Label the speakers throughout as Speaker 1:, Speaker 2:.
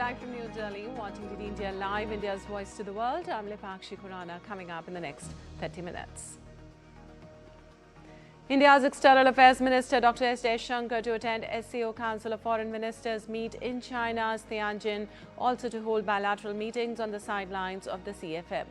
Speaker 1: live from New Delhi, watching the India Live, India's voice to the world. I'm Lipakshi Khurana, coming up in the next 30 minutes. India's External Affairs Minister Dr. S. Jaishankar to attend SCO Council of Foreign Ministers Meet in China's Tianjin, also to hold bilateral meetings on the sidelines of the CFM.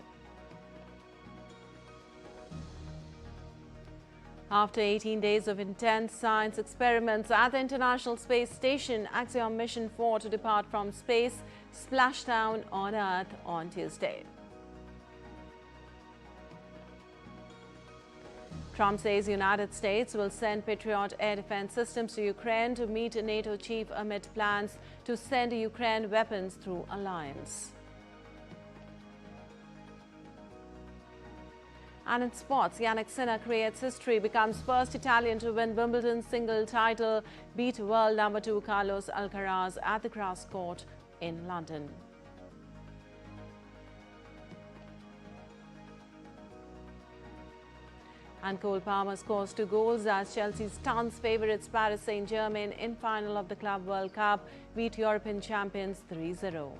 Speaker 1: After 18 days of intense science experiments at the International Space Station, Axiom Mission 4 to depart from space splashed down on Earth on Tuesday. Trump says the United States will send Patriot air defense systems to Ukraine to meet a NATO chief amid plans to send Ukraine weapons through alliance. And in sports, Jannik creates history, becomes first Italian to win Wimbledon single title, beat world number 2 Carlos Alcaraz at the grass court in London. And Cole Palmer scores 2 goals as Chelsea stuns favourites Paris Saint-Germain in final of the Club World Cup, beat European champions 3-0.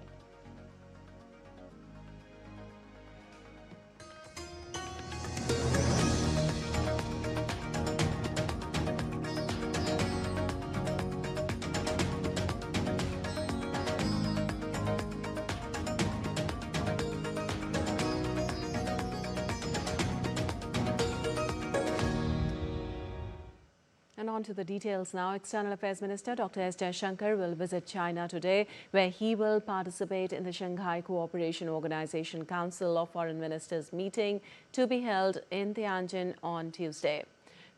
Speaker 1: And on to the details now. External Affairs Minister Dr. S. Jaishankar will visit China today, where he will participate in the Shanghai Cooperation Organization Council of Foreign Ministers meeting to be held in Tianjin on Tuesday.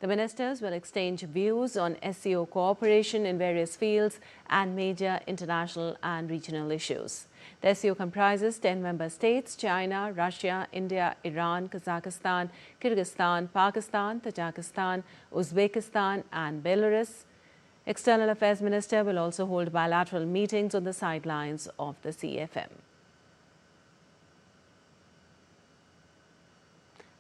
Speaker 1: The ministers will exchange views on SCO cooperation in various fields and major international and regional issues. The SCO comprises 10 member states: China, Russia, India, Iran, Kazakhstan, Kyrgyzstan, Pakistan, Tajikistan, Uzbekistan and Belarus. External Affairs Minister will also hold bilateral meetings on the sidelines of the CFM.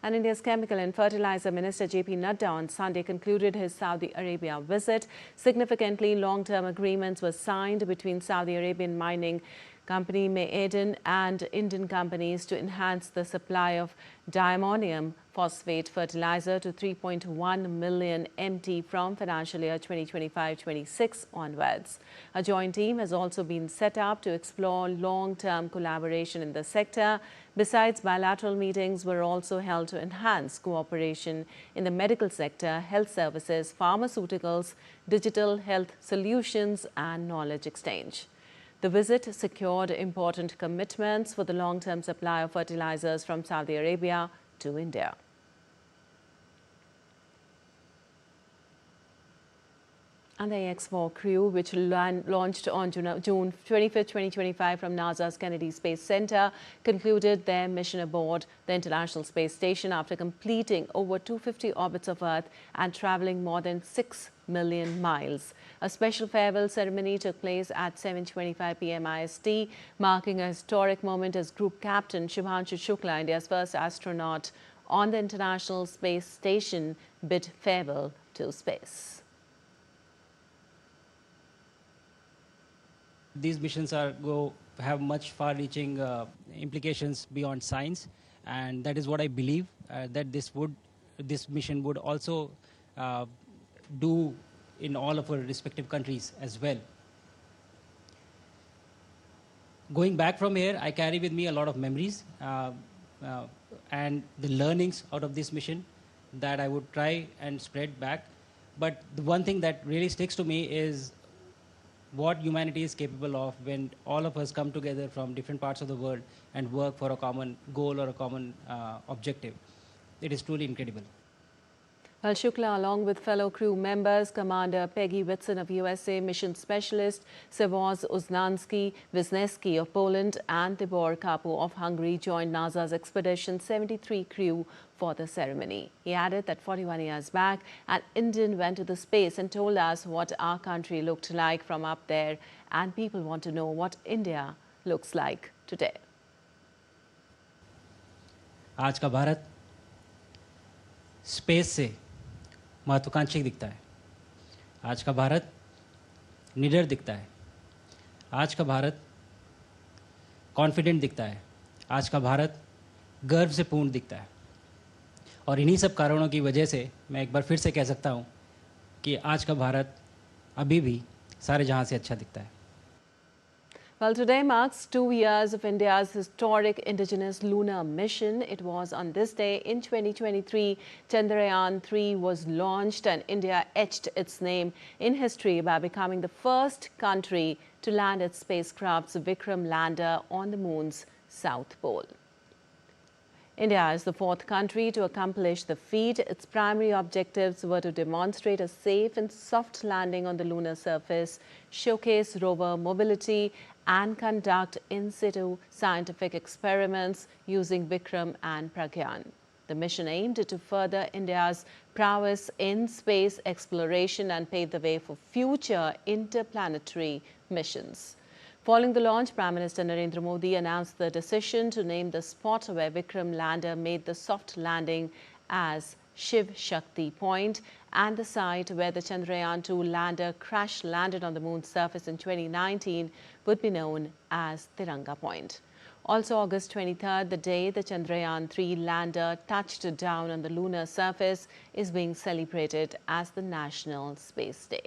Speaker 1: And India's Chemical and Fertilizer Minister J.P. Nadda on Sunday concluded his Saudi Arabia visit. Significantly, long-term agreements were signed between Saudi Arabian mining company Ma'aden and Indian companies to enhance the supply of diammonium phosphate fertilizer to 3.1 million MT from financial year 2025-26 onwards. A joint team has also been set up to explore long-term collaboration in the sector. Besides, bilateral meetings were also held to enhance cooperation in the medical sector, health services, pharmaceuticals, digital health solutions and knowledge exchange. The visit secured important commitments for the long-term supply of fertilizers from Saudi Arabia to India. And the X-4 crew, which launched on June 25, 2025 from NASA's Kennedy Space Center, concluded their mission aboard the International Space Station after completing over 250 orbits of Earth and traveling more than 6 million miles. A special farewell ceremony took place at 7:25 p.m. IST, marking a historic moment as Group Captain Shubhanshu Shukla, India's first astronaut on the International Space Station, bid farewell to space.
Speaker 2: These missions have much far-reaching implications beyond science, and that is what I believe that this mission would also do in all of our respective countries as well. Going back from here, I carry with me a lot of memories and the learnings out of this mission that I would try and spread back. But the one thing that really sticks to me is what humanity is capable of when all of us come together from different parts of the world and work for a common goal or a common objective. It is truly incredible.
Speaker 1: Well, Shukla, along with fellow crew members, Commander Peggy Whitson of USA, Mission Specialist Savoz Wisniewski of Poland and Tibor Kapu of Hungary joined NASA's Expedition 73 crew for the ceremony. He added that 41 years back, an Indian went to the space and told us what our country looked like from up there, and people want to know what India looks like today.
Speaker 2: आज का Bharat space से महत्वाकांक्षी दिखता है। आज का भारत निडर दिखता है। आज का भारत कॉन्फिडेंट दिखता है, आज का भारत गर्व से पूर्ण दिखता है। और इन्हीं सब कारणों की वजह से मैं एक बार फिर से कह सकता हूँ कि आज का भारत अभी भी सारे जहाँ से अच्छा दिखता है।
Speaker 1: Well, today marks 2 years of India's historic indigenous lunar mission. It was on this day in 2023, Chandrayaan-3 was launched and India etched its name in history by becoming the first country to land its spacecraft's Vikram lander on the moon's south pole. India is the 4th country to accomplish the feat. Its primary objectives were to demonstrate a safe and soft landing on the lunar surface, showcase rover mobility, and conduct in situ scientific experiments using Vikram and Pragyan. The mission aimed to further India's prowess in space exploration and pave the way for future interplanetary missions. Following the launch, Prime Minister Narendra Modi announced the decision to name the spot where Vikram lander made the soft landing as Shiv Shakti Point, and the site where the Chandrayaan-2 lander crash landed on the moon's surface in 2019 would be known as Tiranga Point. Also, August 23rd, the day the Chandrayaan-3 lander touched down on the lunar surface, is being celebrated as the National Space Day.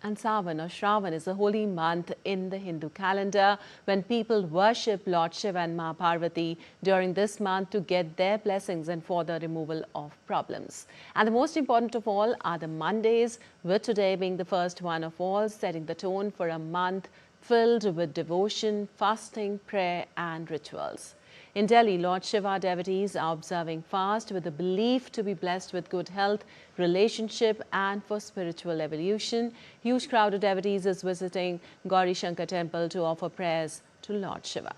Speaker 1: And Savan or Shravan is a holy month in the Hindu calendar when people worship Lord Shiva and Ma Parvati during this month to get their blessings and for the removal of problems. And the most important of all are the Mondays, with today being the first one of all, setting the tone for a month filled with devotion, fasting, prayer and rituals. In Delhi, Lord Shiva devotees are observing fast with the belief to be blessed with good health, relationship and for spiritual evolution. Huge crowd of devotees is visiting Gauri Shankar temple to offer prayers to Lord Shiva.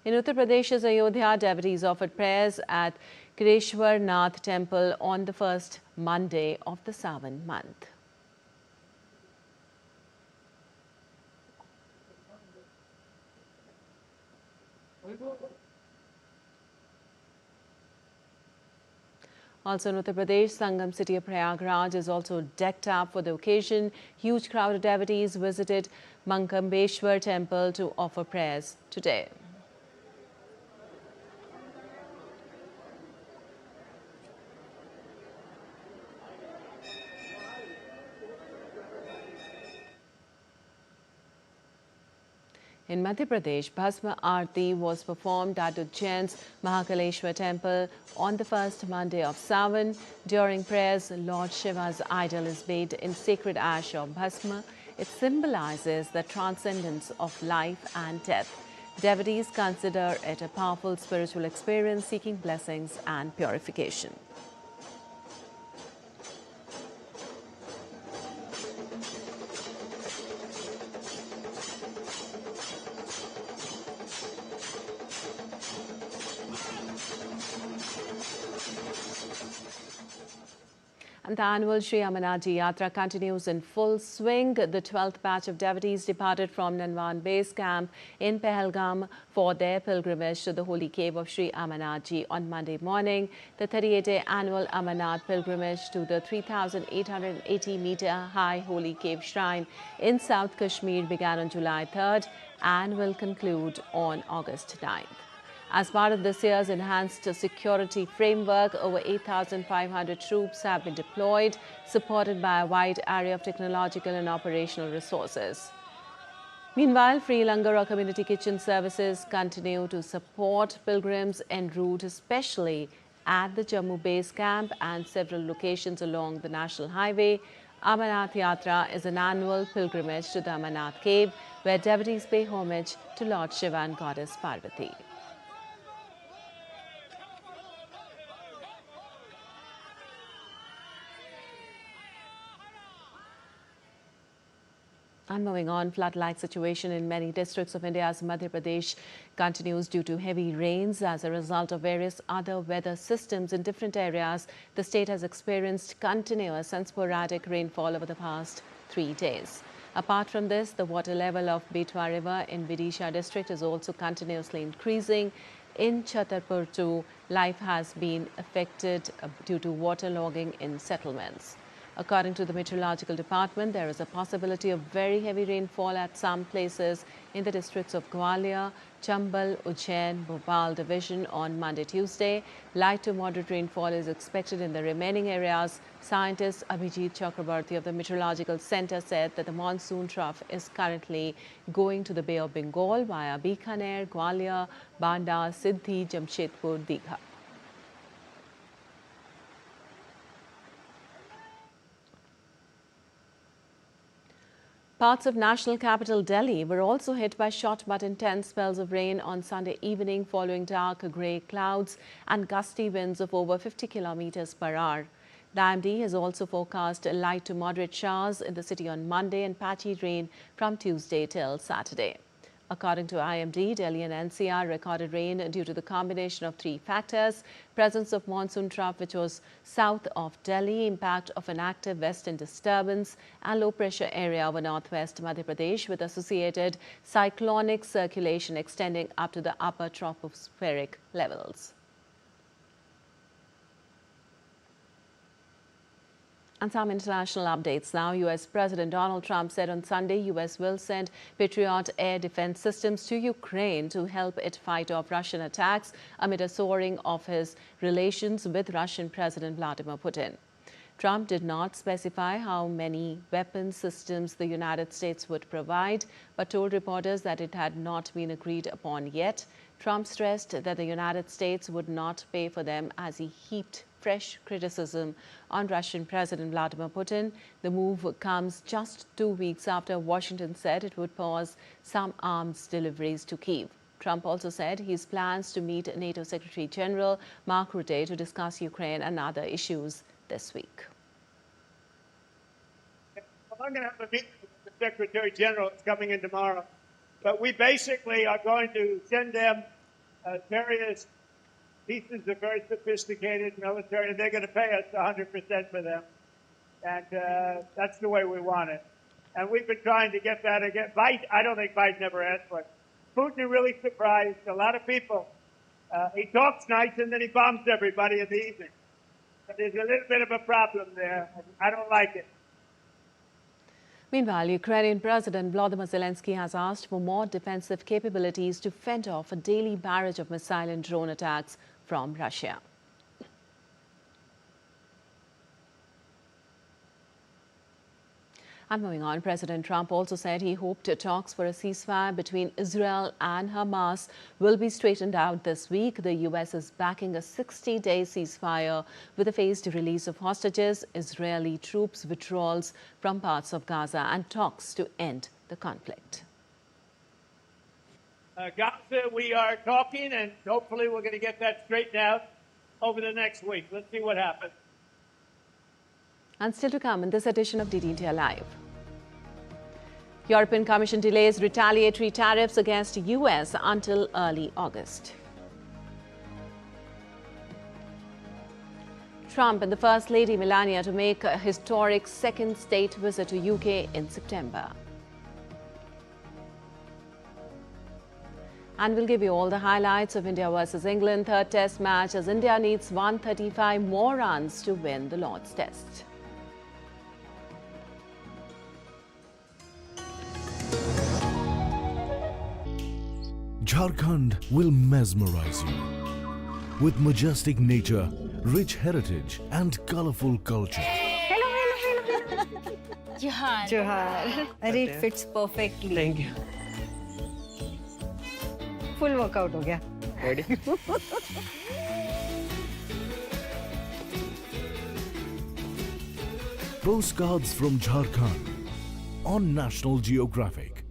Speaker 1: In Uttar Pradesh's Ayodhya, devotees offered prayers at Kireshwar Nath temple on the first Monday of the Savan month. Also in Uttar Pradesh, Sangam city of Prayagraj is also decked up for the occasion. Huge crowd of devotees visited Mankambeshwar temple to offer prayers today. In Madhya Pradesh, Bhasma Aarti was performed at Ujjain's Mahakaleshwar temple on the first Monday of Savan. During prayers, Lord Shiva's idol is bathed in sacred ash of Bhasma. It symbolizes the transcendence of life and death. Devotees consider it a powerful spiritual experience seeking blessings and purification. And the annual Amarnath Yatra continues in full swing. The 12th batch of devotees departed from Nanwan Base Camp in Pahalgam for their pilgrimage to the holy cave of Sri Amarnath Ji on Monday morning. The 38-day annual Amarnath pilgrimage to the 3,880-meter high holy cave shrine in South Kashmir began on July 3rd and will conclude on August 9th. As part of this year's enhanced security framework, over 8,500 troops have been deployed, supported by a wide array of technological and operational resources. Meanwhile, free langar or community kitchen services continue to support pilgrims en route, especially at the Jammu base camp and several locations along the national highway. Amarnath Yatra is an annual pilgrimage to the Amarnath cave, where devotees pay homage to Lord Shiva and Goddess Parvati. And moving on, flood-like situation in many districts of India's Madhya Pradesh continues due to heavy rains. As a result of various other weather systems in different areas, the state has experienced continuous and sporadic rainfall over the past 3 days. Apart from this, the water level of Betwa River in Vidisha district is also continuously increasing. In Chhatarpur too, life has been affected due to waterlogging in settlements. According to the Meteorological Department, there is a possibility of very heavy rainfall at some places in the districts of Gwalior, Chambal, Ujjain, Bhopal division on Monday, Tuesday. Light to moderate rainfall is expected in the remaining areas. Scientist Abhijit Chakrabarti of the Meteorological Center said that the monsoon trough is currently going to the Bay of Bengal via Bikaner, Gwalior, Banda, Siddhi, Jamshedpur, Digha. Parts of national capital Delhi were also hit by short but intense spells of rain on Sunday evening following dark grey clouds and gusty winds of over 50 kilometers per hour. The IMD has also forecast light to moderate showers in the city on Monday and patchy rain from Tuesday till Saturday. According to IMD, Delhi and NCR recorded rain due to the combination of three factors: presence of monsoon trough which was south of Delhi, impact of an active western disturbance, and low pressure area over northwest Madhya Pradesh with associated cyclonic circulation extending up to the upper tropospheric levels. And some international updates now. U.S. President Donald Trump said on Sunday U.S. will send Patriot air defense systems to Ukraine to help it fight off Russian attacks amid a soaring of his relations with Russian President Vladimir Putin. Trump did not specify how many weapons systems the United States would provide, but told reporters that it had not been agreed upon yet. Trump stressed that the United States would not pay for them as he heaped fresh criticism on Russian President Vladimir Putin. The move comes just 2 weeks after Washington said it would pause some arms deliveries to Kyiv. Trump also said his plans to meet NATO Secretary General Mark Rutte to discuss Ukraine and other issues this week.
Speaker 3: Well, I'm going to have a meeting with the Secretary General. It's coming in tomorrow. But we basically are going to send them various pieces of very sophisticated military, and they're going to pay us 100% for them. And that's the way we want it. And we've been trying to get that again. I don't think Biden ever asked for it. Putin really surprised a lot of people. He talks nice and then he bombs everybody in the evening. But there's a little bit of a problem there. I don't like it.
Speaker 1: Meanwhile, Ukrainian President Volodymyr Zelensky has asked for more defensive capabilities to fend off a daily barrage of missile and drone attacks from Russia. And moving on, President Trump also said he hoped talks for a ceasefire between Israel and Hamas will be straightened out this week. The U.S. is backing a 60-day ceasefire with a phased release of hostages, Israeli troops withdrawals from parts of Gaza, and talks to end the conflict.
Speaker 3: Gaza, we are talking, and hopefully we're going to get that straightened out over the next week. Let's see what happens.
Speaker 1: And still to come in this edition of DD India Live. European Commission delays retaliatory tariffs against US until early August. Trump and the First Lady Melania to make a historic second state visit to UK in September. And we'll give you all the highlights of India versus England third test match as India needs 135 more runs to win the Lord's Test.
Speaker 4: Jharkhand will mesmerize you with majestic nature, rich heritage and colorful culture.
Speaker 5: Hello. Johar. It fits perfectly.
Speaker 6: Thank you.
Speaker 5: Full workout ho gaya.
Speaker 6: Ready?
Speaker 4: Postcards from Jharkhand on National Geographic.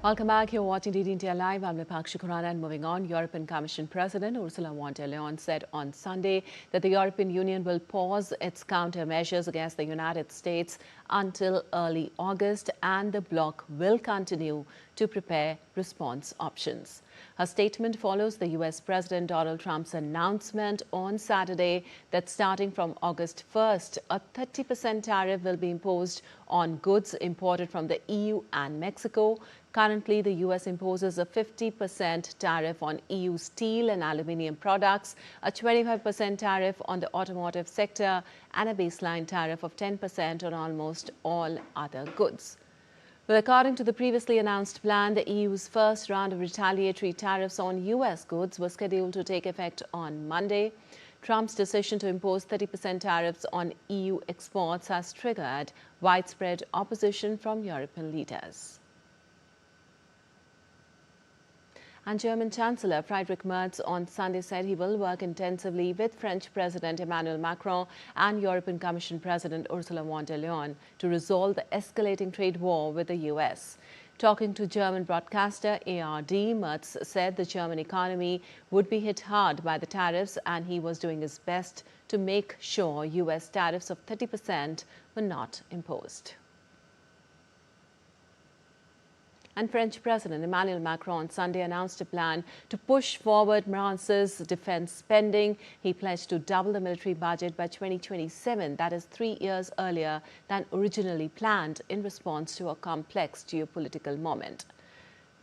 Speaker 1: Welcome back. You're watching DD India Live. I'm Lipakshi Khurana, and moving on, European Commission President Ursula von der Leyen said on Sunday that the European Union will pause its countermeasures against the United States until early August, and the bloc will continue to prepare response options. Her statement follows the US President Donald Trump's announcement on Saturday that starting from August 1st, a 30% tariff will be imposed on goods imported from the EU and Mexico. Currently, the US imposes a 50% tariff on EU steel and aluminium products, a 25% tariff on the automotive sector, and a baseline tariff of 10% on almost all other goods. Well, according to the previously announced plan, the EU's first round of retaliatory tariffs on US goods was scheduled to take effect on Monday. Trump's decision to impose 30% tariffs on EU exports has triggered widespread opposition from European leaders. And German Chancellor Friedrich Merz on Sunday said he will work intensively with French President Emmanuel Macron and European Commission President Ursula von der Leyen to resolve the escalating trade war with the US. Talking to German broadcaster ARD, Merz said the German economy would be hit hard by the tariffs and he was doing his best to make sure US tariffs of 30% were not imposed. And French President Emmanuel Macron on Sunday announced a plan to push forward France's defense spending. He pledged to double the military budget by 2027, that is 3 years earlier than originally planned in response to a complex geopolitical moment.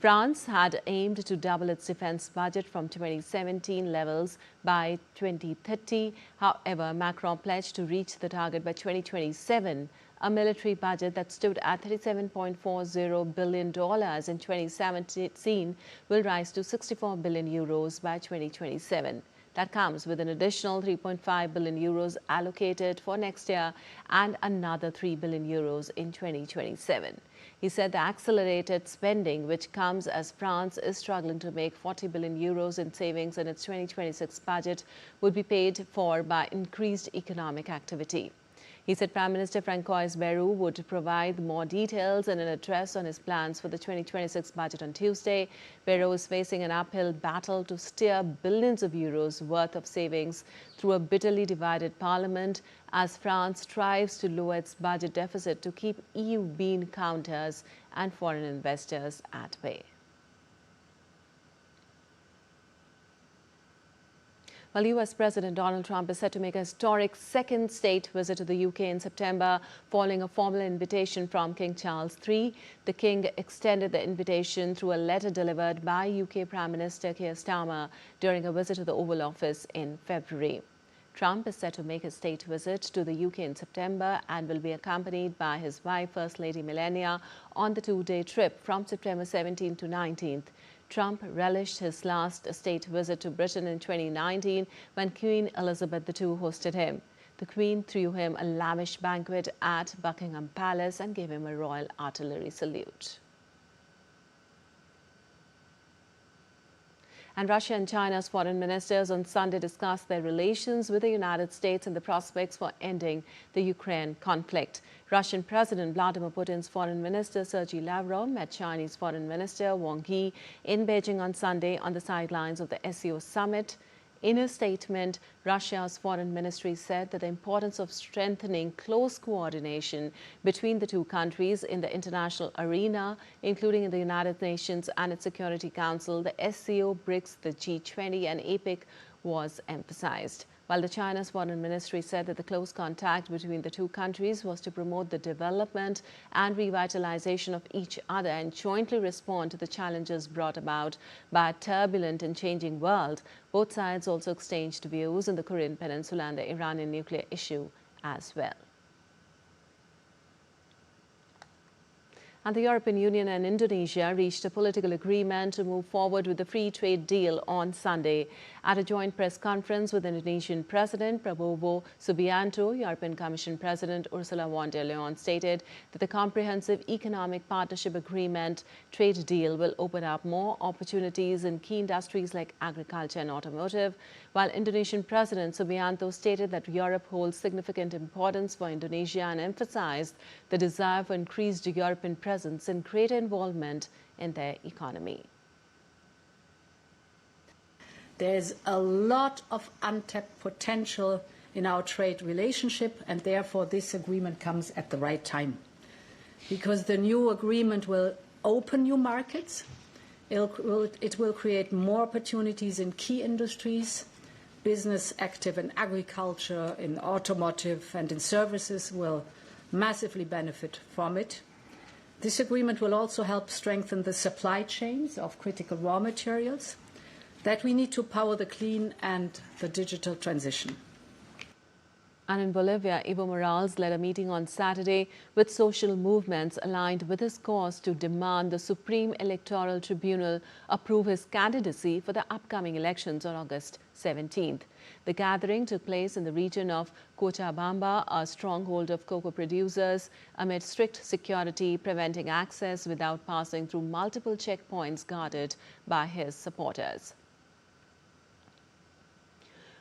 Speaker 1: France had aimed to double its defense budget from 2017 levels by 2030. However, Macron pledged to reach the target by 2027. A military budget that stood at $37.40 billion in 2017 will rise to 64 billion euros by 2027. That comes with an additional 3.5 billion euros allocated for next year and another 3 billion euros in 2027. He said the accelerated spending, which comes as France is struggling to make 40 billion euros in savings in its 2026 budget, would be paid for by increased economic activity. He said Prime Minister Francois Bayrou would provide more details in an address on his plans for the 2026 budget on Tuesday. Bayrou is facing an uphill battle to steer billions of euros worth of savings through a bitterly divided parliament as France strives to lower its budget deficit to keep EU bean counters and foreign investors at bay. Well, US President Donald Trump is set to make a historic second state visit to the UK in September, following a formal invitation from King Charles III. The King extended the invitation through a letter delivered by UK Prime Minister Keir Starmer during a visit to the Oval Office in February. Trump is set to make a state visit to the UK in September and will be accompanied by his wife, First Lady Melania, on the two-day trip from September 17th to 19th. Trump relished his last state visit to Britain in 2019 when Queen Elizabeth II hosted him. The Queen threw him a lavish banquet at Buckingham Palace and gave him a royal artillery salute. And Russia and China's foreign ministers on Sunday discussed their relations with the United States and the prospects for ending the Ukraine conflict. Russian President Vladimir Putin's foreign minister Sergei Lavrov met Chinese foreign minister Wang Yi in Beijing on Sunday on the sidelines of the SCO summit. In a statement, Russia's foreign ministry said that the importance of strengthening close coordination between the two countries in the international arena, including in the United Nations and its Security Council, the SCO, BRICS, the G20 and APEC, was emphasized. While the China's foreign ministry said that the close contact between the two countries was to promote the development and revitalization of each other and jointly respond to the challenges brought about by a turbulent and changing world, both sides also exchanged views on the Korean Peninsula and the Iranian nuclear issue as well. And the European Union and Indonesia reached a political agreement to move forward with the free trade deal on Sunday. At a joint press conference with Indonesian President Prabowo Subianto, European Commission President Ursula von der Leyen stated that the comprehensive economic partnership agreement trade deal will open up more opportunities in key industries like agriculture and automotive, while Indonesian President Subianto stated that Europe holds significant importance for Indonesia and emphasized the desire for increased European presence and greater involvement in their economy.
Speaker 6: There's a lot of untapped potential in our trade relationship, and therefore this agreement comes at the right time, because the new agreement will open new markets. It will create more opportunities in key industries. Business active in agriculture, in automotive, and in services will massively benefit from it. This agreement will also help strengthen the supply chains of critical raw materials that we need to power the clean and the digital transition.
Speaker 1: And in Bolivia, Evo Morales led a meeting on Saturday with social movements aligned with his cause to demand the Supreme Electoral Tribunal approve his candidacy for the upcoming elections on August 17th. The gathering took place in the region of Cochabamba, a stronghold of cocoa producers, amid strict security preventing access without passing through multiple checkpoints guarded by his supporters.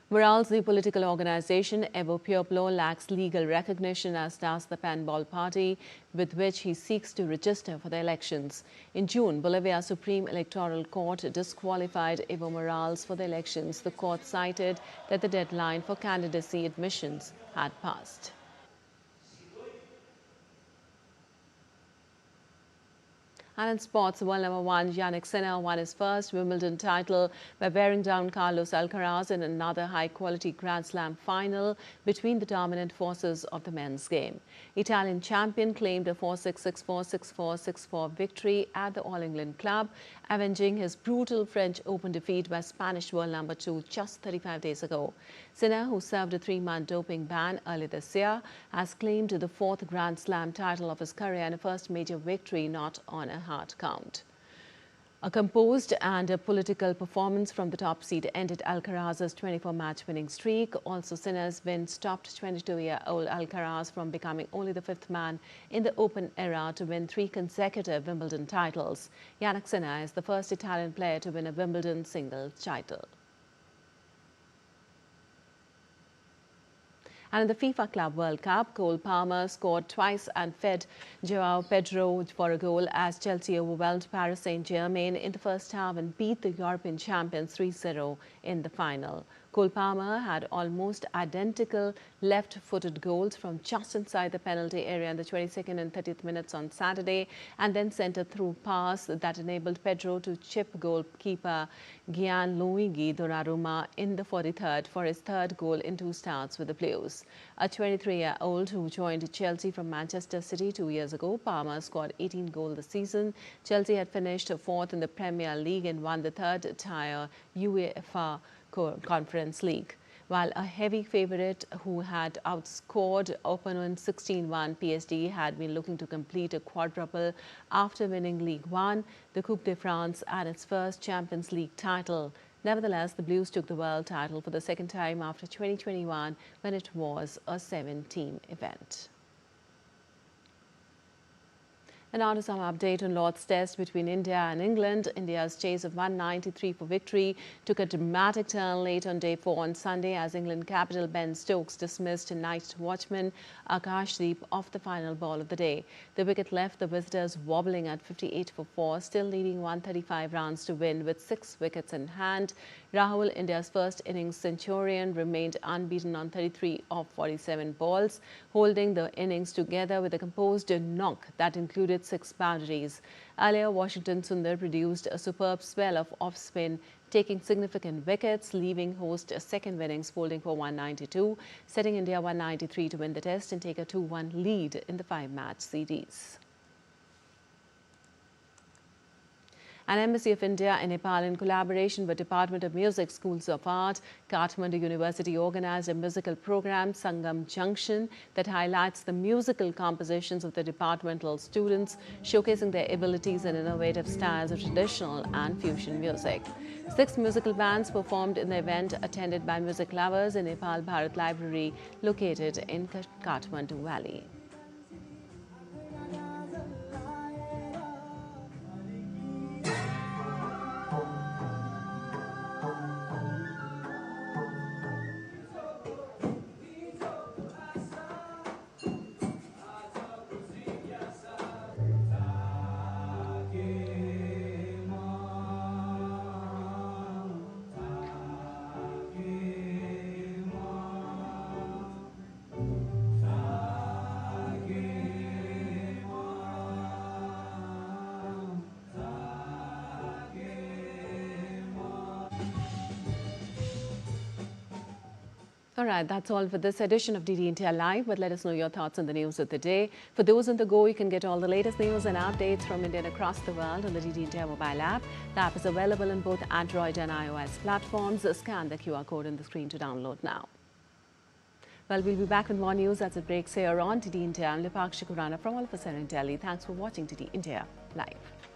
Speaker 1: Morales' new political organization, Evo Pueblo, lacks legal recognition, as does the Pan-Ball Party, with which he seeks to register for the elections. In June, Bolivia's Supreme Electoral Court disqualified Evo Morales for the elections. The court cited that the deadline for candidacy admissions had passed. And in sports, world number 1 Jannik won his first Wimbledon title by wearing down Carlos Alcaraz in another high-quality Grand Slam final between the dominant forces of the men's game. Italian champion claimed a 4-6, 6-4, 6-4, 6-4 victory at the All England Club, avenging his brutal French Open defeat by Spanish world number 2 just 35 days ago. Sinner, who served a 3-month doping ban earlier this year, has claimed the 4th Grand Slam title of his career and a first major victory not on a hard count. A composed and a political performance from the top seed ended Alcaraz's 24-match winning streak. Also, Sinner's win stopped 22-year-old Alcaraz from becoming only the 5th man in the Open era to win 3 consecutive Wimbledon titles. Jannik Sinner is the first Italian player to win a Wimbledon singles title. And in the FIFA Club World Cup, Cole Palmer scored twice and fed João Pedro for a goal as Chelsea overwhelmed Paris Saint-Germain in the first half and beat the European champions 3-0 in the final. Cole Palmer had almost identical left-footed goals from just inside the penalty area in the 22nd and 30th minutes on Saturday, and then sent a through pass that enabled Pedro to chip goalkeeper Gianluigi Donnarumma in the 43rd for his 3rd goal in 2 starts with the Blues. A 23-year-old who joined Chelsea from Manchester City 2 years ago, Palmer scored 18 goals this season. Chelsea had finished 4th in the Premier League and won the 3rd tier UEFA Conference League. While a heavy favourite who had outscored opponent 16-1, PSG had been looking to complete a quadruple after winning Ligue 1, the Coupe de France, and its first Champions League title. Nevertheless, the Blues took the world title for the 2nd time after 2021, when it was a 7-team event. And now to some update on Lord's Test between India and England. India's chase of 193 for victory took a dramatic turn late on day 4 on Sunday as England captain Ben Stokes dismissed night watchman Akashdeep off the final ball of the day. The wicket left the visitors wobbling at 58 for 4, still leading 135 runs to win with 6 wickets in hand. Rahul, India's first innings centurion, remained unbeaten on 33 of 47 balls, holding the innings together with a composed knock that included 6 boundaries. Earlier, Washington Sundar produced a superb spell of off-spin, taking significant wickets, leaving host a 2nd innings folding for 192, setting India 193 to win the test and take a 2-1 lead in the 5-match series. An Embassy of India in Nepal, in collaboration with Department of Music, Schools of Art, Kathmandu University, organized a musical program, Sangam Junction, that highlights the musical compositions of the departmental students, showcasing their abilities and innovative styles of traditional and fusion music. 6 musical bands performed in the event, attended by music lovers in Nepal Bharat Library, located in Kathmandu Valley. All right, that's all for this edition of DD India Live, but let us know your thoughts on the news of the day. For those on the go, you can get all the latest news and updates from India and across the world on the DD India mobile app. The app is available on both Android and iOS platforms. Scan the QR code on the screen to download now. Well, we'll be back with more news as it breaks here on DD India. I'm Lipakshi Kurana from all of us here in Delhi. Thanks for watching DD India Live.